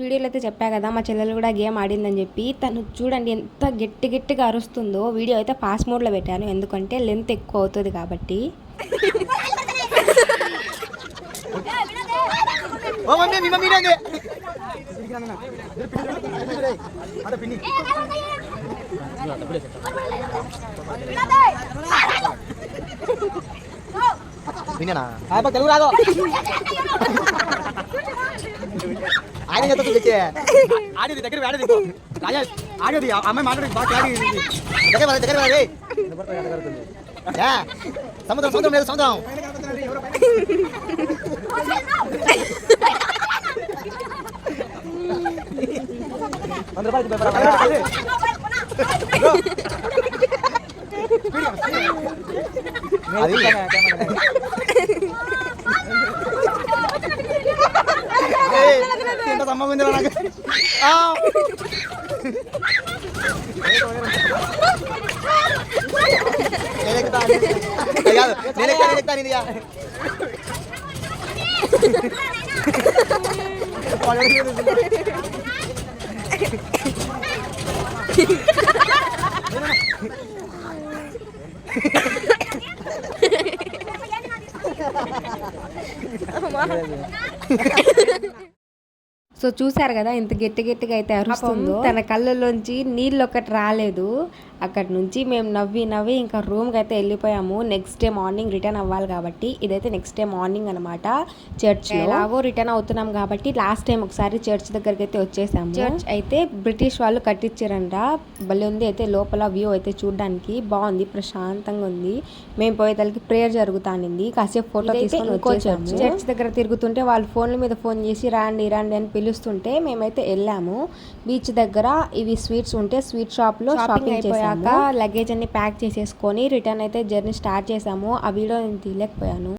వీడియోలో అయితే చెప్పా కదా మా చెల్లెలు కూడా గేమ్ ఆడిందని చెప్పి. తను చూడండి ఎంత గట్టిగా అరుస్తుందో. వీడియో అయితే ఫాస్ట్ మోడ్లో పెట్టాను, ఎందుకంటే లెంత్ ఎక్కువ అవుతుంది కాబట్టి. తెలుగు రాదు ఆడేది దగ్గర ఆడేది రాజేష్ ఆడేది అమ్మాయి మాట్లాడేది బాగా దగ్గర సముద్రం సముద్రం లేదు సముద్రం ఎంత సమ్మగుంది నాకు సో చూసారు కదా ఎంత గట్టిగా అయితే అరుస్తుందో. తన కళ్ళలోంచి నీళ్ళు ఒకటి రాలేదు. అక్కడ నుంచి మేము నవ్వి ఇంకా రూమ్కి అయితే వెళ్ళిపోయాము. నెక్స్ట్ డే మార్నింగ్ రిటర్న్ అవ్వాలి కాబట్టి. ఇదైతే నెక్స్ట్ డే మార్నింగ్ అనమాట. చర్చ్ ఎలాగో రిటర్న్ అవుతున్నాం కాబట్టి లాస్ట్ టైం ఒకసారి చర్చ్ దగ్గరికి అయితే వచ్చేసాము. చర్చ్ అయితే బ్రిటిష్ వాళ్ళు కట్టించారంట. భలే ఉంది అయితే లోపల వ్యూ అయితే చూడడానికి బాగుంది, ప్రశాంతంగా ఉంది. మేము పోయేతలకి ప్రేయర్ జరుగుతానింది. కాసేపు ఫోటో తీసుకొని వచ్చేసాము. చర్చ్ దగ్గర తిరుగుతుంటే వాళ్ళు ఫోన్ల మీద ఫోన్ చేసి రండి అని పిలుస్తుంటే మేమైతే వెళ్ళాము. బీచ్ దగ్గర ఇవి స్వీట్స్ ఉంటే స్వీట్ షాప్ లో షాపింగ్ అయిపోయాక లగేజ్ అన్ని ప్యాక్ చేసేసుకొని రిటర్న్ అయితే జర్నీ స్టార్ట్ చేసాము. ఆ వీడియో నేను తీయలేకపోయాను.